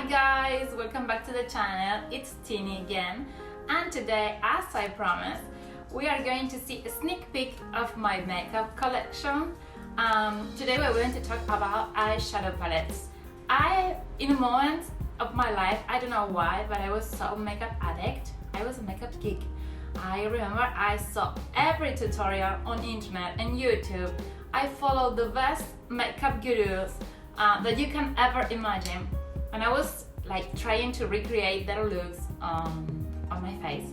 guys, welcome back to the channel. It's Tini again, and today, as I promised, we are going to see a sneak peek of my makeup collection. Today we're going to talk about eyeshadow palettes. In a moment of my life, I don't know why, but I was so makeup addict. I was a makeup geek. I remember I saw every tutorial on internet and YouTube. I followed the best makeup gurus that you can ever imagine, and I was like trying to recreate their looks on my face.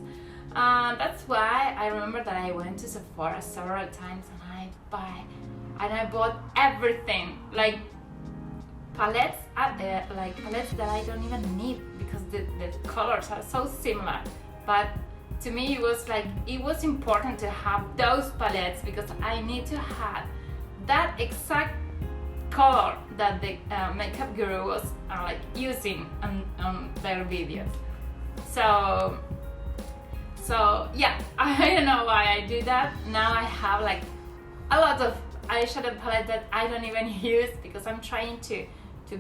That's why I remember that I went to Sephora several times and I bought everything, like palettes palettes that I don't even need because the colors are so similar. But to me it was important to have those palettes because I need to have that exact color that the makeup guru was using on their videos. So yeah, I don't know why I do that. Now I have like a lot of eyeshadow palette that I don't even use because I'm trying to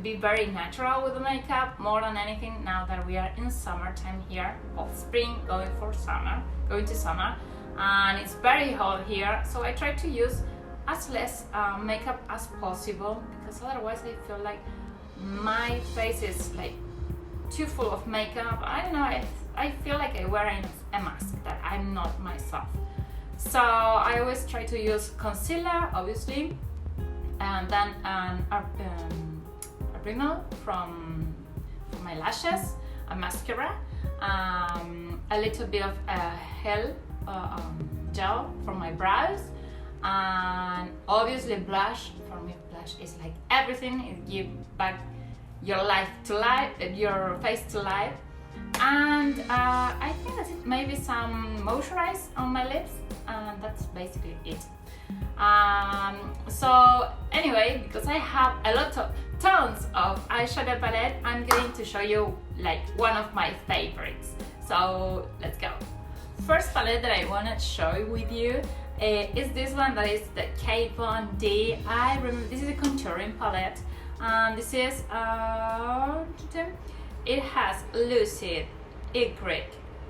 be very natural with the makeup more than anything now that we are in summertime here, or spring going to summer, and it's very hot here, so I try to use as less makeup as possible because otherwise I feel like my face is like too full of makeup. I don't know, I feel like I'm wearing a mask that I'm not myself. So I always try to use concealer, obviously, and then a rímel from my lashes, a mascara, a little bit of gel for my brows, and obviously blush. For me, blush is like everything. It gives back your face to life. And I think that's it. Maybe some moisturize on my lips, and that's basically it. So anyway, because I have tons of eyeshadow palette, I'm going to show you like one of my favorites. So let's go. First palette that I want to show with you is this one, that is the Decay. I remember this is a contouring palette, and this is it has lucid, ecric,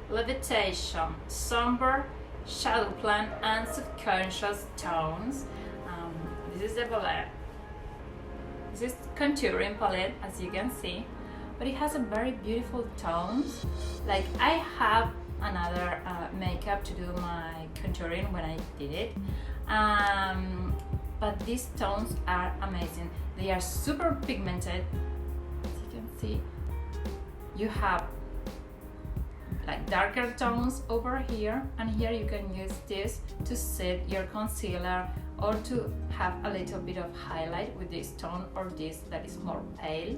levitation, somber, shadow plan, and subconscious tones. This is the palette. This is contouring palette, as you can see, but it has a very beautiful tones. Like I have another makeup to do my contouring when I did it, but these tones are amazing. They are super pigmented, as you can see. You have like darker tones over here, and here you can use this to set your concealer or to have a little bit of highlight with this tone or this that is more pale.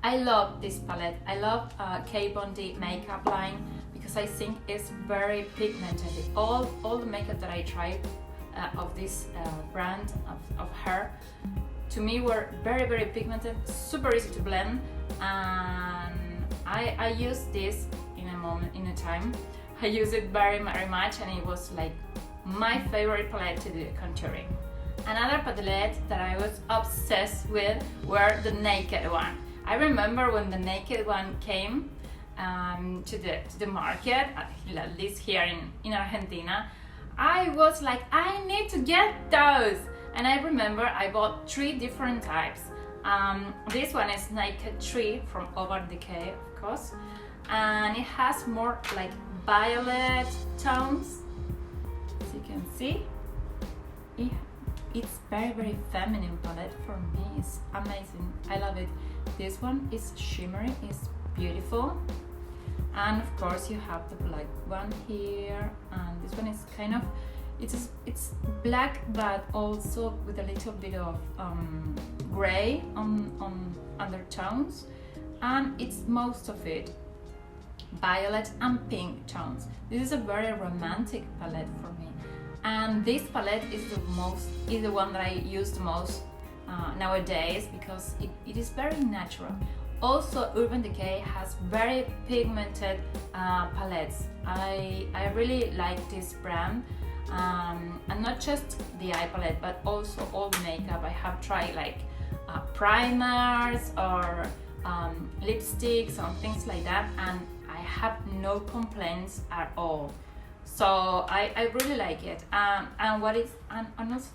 I love this palette. I love Decay makeup line because I think it's very pigmented. All the makeup that I tried of this brand of her, to me, were very pigmented, super easy to blend, and I use this in a time. I use it very much, and it was like my favorite palette to do contouring. Another palette that I was obsessed with were the Naked one. I remember when the Naked one came to the market, at least here in Argentina, I was like, I need to get those. And I remember I bought 3 different types. This one is Naked 3 from Decay, of course, and it has more like violet tones. As you can see, it's very feminine palette. For me, it's amazing. I love it. This one is shimmery, it's beautiful, and of course you have the black one here, and this one is kind of it's black but also with a little bit of gray on undertones, and it's most of it violet and pink tones. This is a very romantic palette for me, and this palette is the one that I use the most nowadays because it is very natural. Also, Urban Decay has very pigmented palettes. I really like this brand, and not just the eye palette but also all the makeup. I have tried like primers or lipsticks or things like that, and I have no complaints at all. So I really like it. And what is and also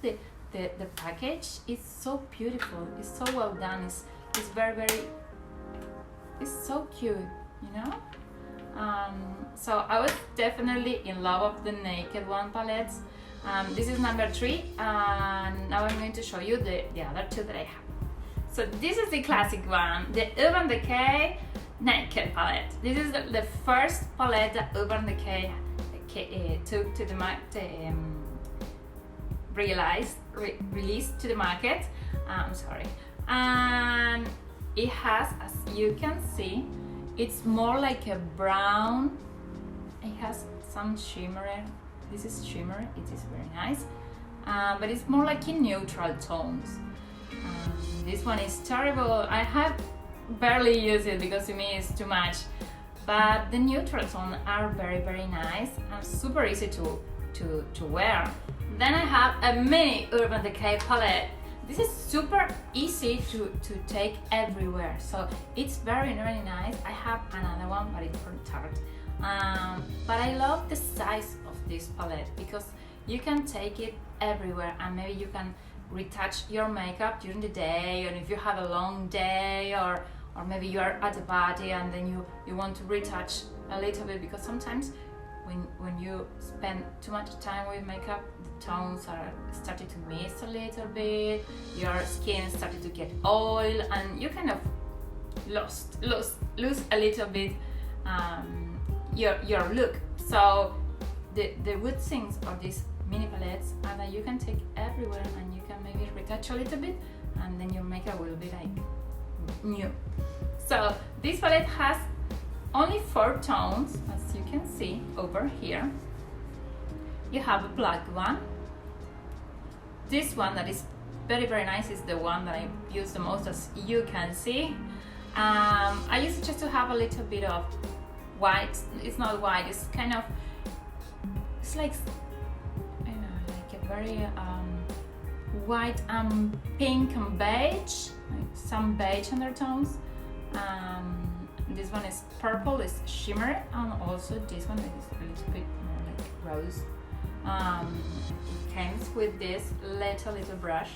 the package is so beautiful. It's so well done. It's very it's so cute, you know. So I was definitely in love with the Naked One palettes. This is number 3, and now I'm going to show you the other 2 that I have. So this is the classic one, the Urban Decay Naked palette. This is the first palette that Urban Decay took to the market, released to the market. Sorry, and it has, as you can see, it's more like a brown. It has some shimmer. This is shimmer. It is very nice, but it's more like in neutral tones. This one is terrible. I have barely used it because to me it's too much. But the neutral tones are very nice and super easy to wear. Then I have a mini Urban Decay palette. This is super easy to take everywhere, so it's very nice. I have another one, but it's from Tarte. But I love the size of this palette because you can take it everywhere, and maybe you can retouch your makeup during the day, and if you have a long day, or maybe you are at a party and then you want to retouch a little bit, because sometimes when you spend too much time with makeup, the tones are starting to miss a little bit, your skin started to get oil, and you kind of lose a little bit your look. So the good things of these mini palettes are that you can take everywhere, and you can maybe retouch a little bit, and then your makeup will be like new. So this palette has only 4 tones, as you can see over here. You have a black one. This one that is very nice is the one that I use the most, as you can see. I use it just to have a little bit of white. It's not white, it's kind of, it's like, I don't know, like a very white and pink and beige, like some beige undertones. This one is purple, is shimmer, and also this one is a little bit more like rose. It comes with this little brush,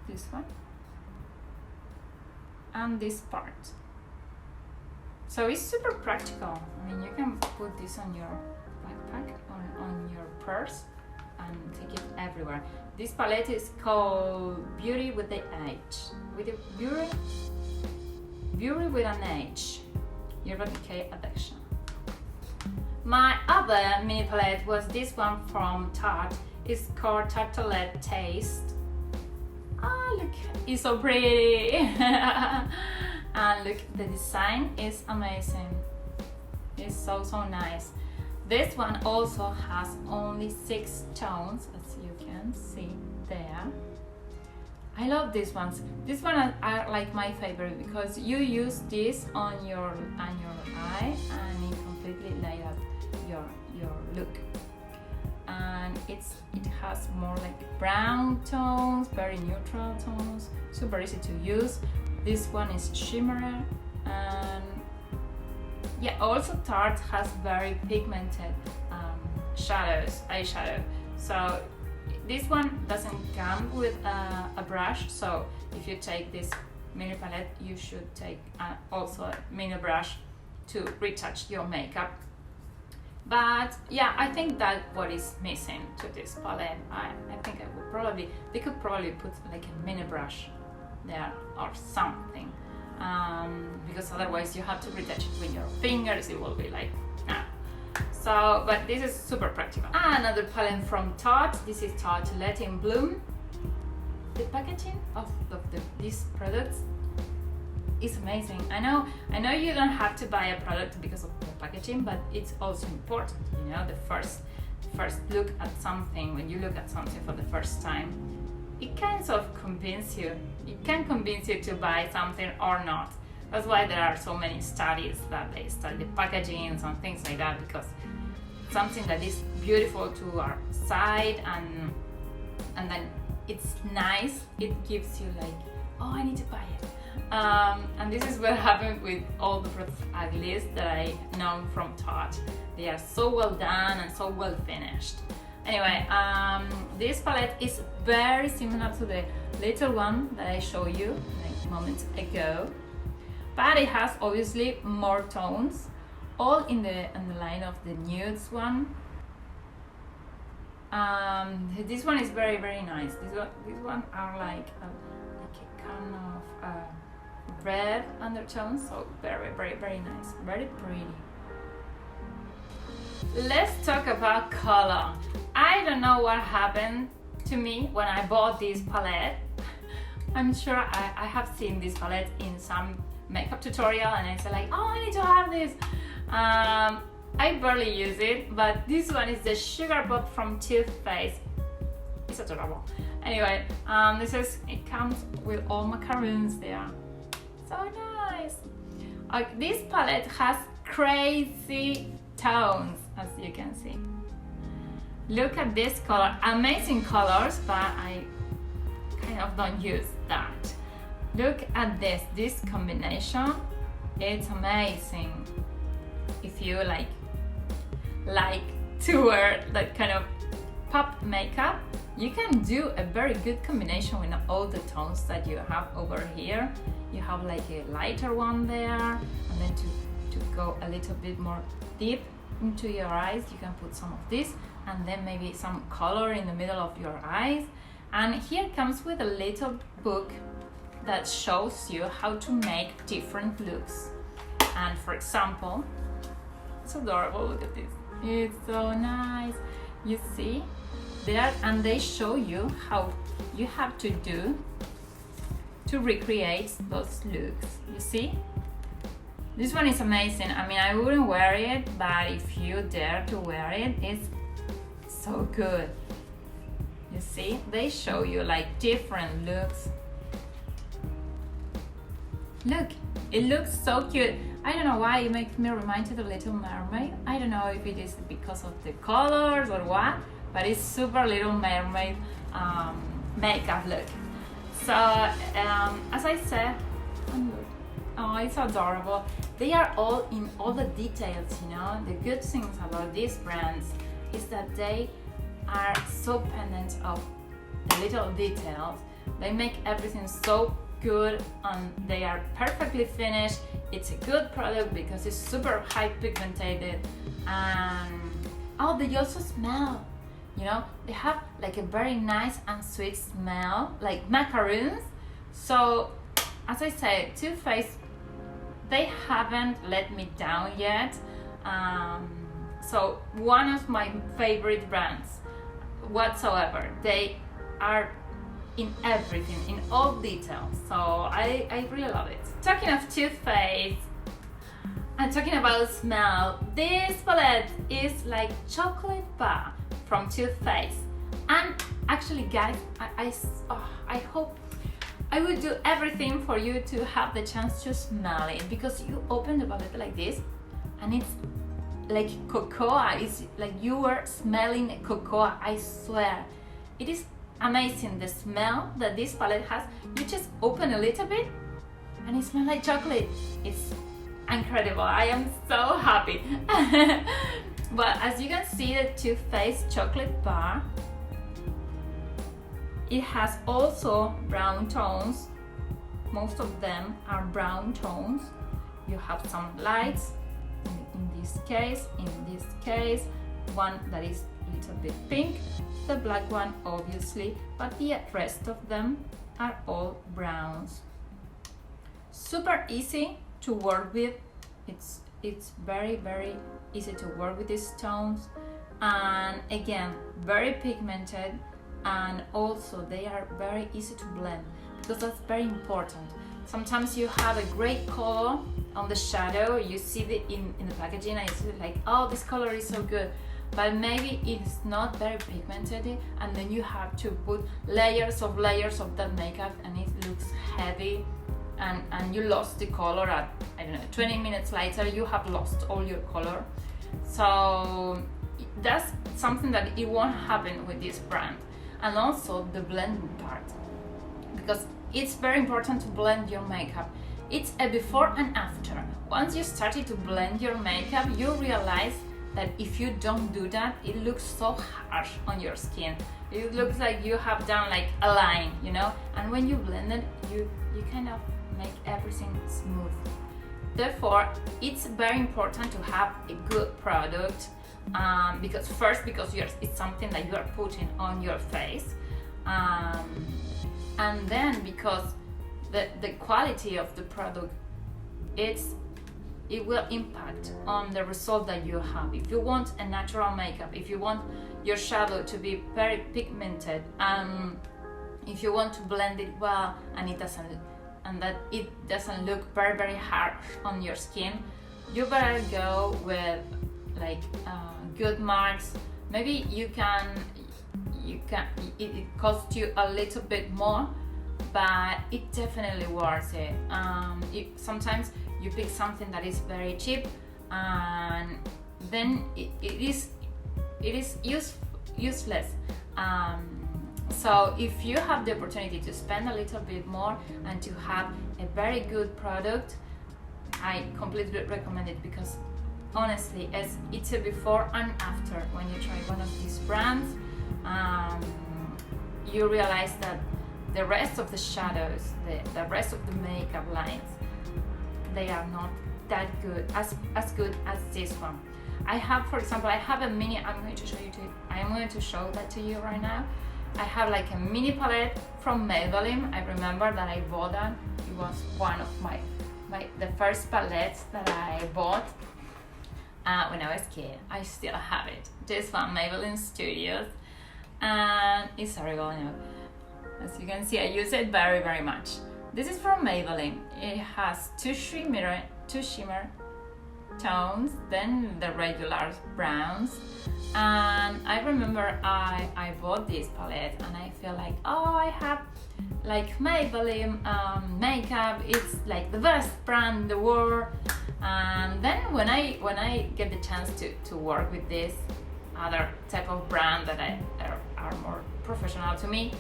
this one, and this part. So it's super practical. I mean, you can put this on your backpack, on your purse, and take it everywhere. This palette is called Beauty with the H. Beauty with an H. Urban Decay Addiction. My other mini palette was this one from Tarte. It's called Tarte Palette Taste. Ah, look, it's so pretty. And look, the design is amazing. It's so so nice. This one also has only 6 tones, as you can see there. I love these ones. These ones are like my favorite because you use this on your eye, and it completely light up your look. And it has more like brown tones, very neutral tones, super easy to use. This one is shimmer, and yeah, also Tarte has very pigmented eyeshadow. So this one doesn't come with a brush, so if you take this mini palette, you should take also a mini brush to retouch your makeup. But yeah, I think that what is missing to this palette, I think they could probably put like a mini brush there or something, because otherwise you have to retouch it with your fingers. It will be like so, but this is super practical. Another palette from Tarte. This is Tarte Let in Bloom. The packaging of these products is amazing. I know you don't have to buy a product because of the packaging, but it's also important, you know, the first look at something. When you look at something for the first time, it kind of convince you. It can convince you to buy something or not. That's why there are so many studies that they study the packaging and things like that, because something that is beautiful to our sight and then it's nice, it gives you like, oh, I need to buy it. And this is what happened with all the Product Uglies that I know from Tarte. They are so well done and so well finished. Anyway, this palette is very similar to the little one that I showed you like moments ago, but it has obviously more tones, all in the line of the nudes one. This one is very nice. This one are like a kind of red undertones, so very nice, very pretty. Let's talk about color. I don't know what happened to me when I bought this palette. I'm sure I have seen this palette in some makeup tutorial and I said like, oh, I need to have this. I barely use it, but this one is the Sugar Pop from Too Faced. It's adorable. Anyway, it comes with all macaroons there. So nice. This palette has crazy tones, as you can see. Look at this color, amazing colors, but I kind of don't use that. Look at this combination, it's amazing. If you like to wear that kind of pop makeup, you can do a very good combination with all the tones that you have over here. You have like a lighter one there, and then to go a little bit more deep into your eyes, you can put some of this, and then maybe some color in the middle of your eyes. And here comes with a little book that shows you how to make different looks. And for example, it's adorable, look at this. It's so nice. You see there, and they show you how you have to do to recreate those looks. You see? This one is amazing. I mean, I wouldn't wear it, but if you dare to wear it, it's so good. You see? They show you like different looks. Look, it looks so cute. I don't know why it makes me reminded of Little Mermaid. I don't know if it is because of the colors or what, but it's super Little Mermaid makeup look. So, as I said, oh, it's adorable. They are all in all the details, you know. The good things about these brands is that they are so pendant of the little details. They make everything so good and they are perfectly finished. It's a good product because it's super high pigmented, and oh, they also smell, you know, they have like a very nice and sweet smell, like macaroons. So as I said, Too Faced, they haven't let me down yet. So one of my favorite brands whatsoever. They are in everything, in all details. So I really love it. Talking of Too Faced and talking about smell, this palette is like chocolate bar from Too Faced. And actually, guys, I hope I will do everything for you to have the chance to smell it, because you open the palette like this and it's like cocoa. It's like you were smelling cocoa, I swear. It is amazing, the smell that this palette has. You just open a little bit and it smells like chocolate. It's incredible. I am so happy. But as you can see, the Too Faced chocolate bar, it has also brown tones. Most of them are brown tones. You have some lights in this case, one that is a little bit pink, the black one obviously, but the rest of them are all browns. Super easy to work with. It's very easy to work with these tones, and again, very pigmented, and also they are very easy to blend, because that's very important. Sometimes you have a great color on the shadow, you see it in the packaging and it's like, oh, this color is so good, but maybe it's not very pigmented, and then you have to put layers of that makeup and it looks heavy, and you lost the color at, I don't know, 20 minutes later you have lost all your color. So that's something that it won't happen with this brand. And also the blending part, because it's very important to blend your makeup. It's a before and after. Once you started to blend your makeup, you realize that if you don't do that, it looks so harsh on your skin. It looks like you have done like a line, you know? And when you blend it, you kind of make everything smooth. Therefore, it's very important to have a good product, because it's something that you are putting on your face, and then because the quality of the product, it will impact on the result that you have. If you want a natural makeup, if you want your shadow to be very pigmented, if you want to blend it well and that it doesn't look very, very harsh on your skin, you better go with like good marks. Maybe it costs you a little bit more, but it definitely worth it. Sometimes you pick something that is very cheap, and then it is useless. So if you have the opportunity to spend a little bit more and to have a very good product, I completely recommend it, because honestly, it's a before and after. When you try one of these brands, you realize that the rest of the shadows, the rest of the makeup lines, they are not that good, as good as this one. I have, for example, a mini, I'm going to show that to you right now. I have like a mini palette from Maybelline. I remember that I bought that. It was one of the first palettes that I bought when I was a kid. I still have it. This one, Maybelline Studios, and it's horrible now. As you can see, I use it very, very much. This is from Maybelline. It has two shimmer tones, then the regular browns. And I remember I bought this palette and I feel like, oh, I have like Maybelline makeup, it's like the best brand in the world. And then when I get the chance to work with this other type of brand that are more professional to me,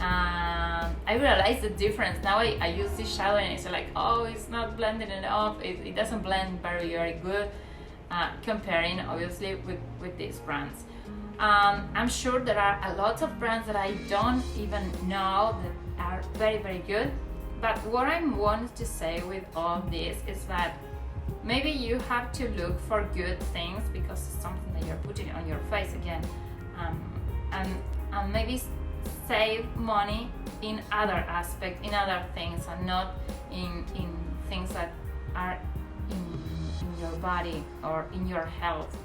I realized the difference. Now I use this shadow and it's like, oh, it's not blended enough, it doesn't blend very, very good, comparing obviously with these brands. I'm sure there are a lot of brands that I don't even know that are very, very good, but what I want to say with all this is that maybe you have to look for good things, because it's something that you're putting on your face again, and maybe save money in other aspects, in other things, and not in things that are in your body or in your health.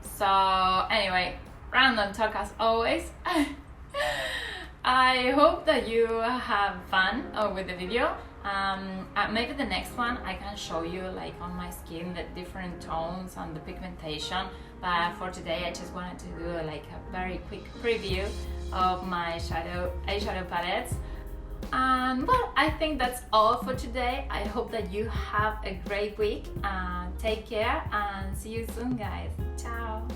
So anyway, random talk as always. I hope that you have fun with the video. Maybe the next one I can show you like on my skin the different tones and the pigmentation, but for today I just wanted to do like a very quick preview of my eyeshadow palettes. And well, I think that's all for today. I hope that you have a great week. Take care and see you soon, guys. Ciao.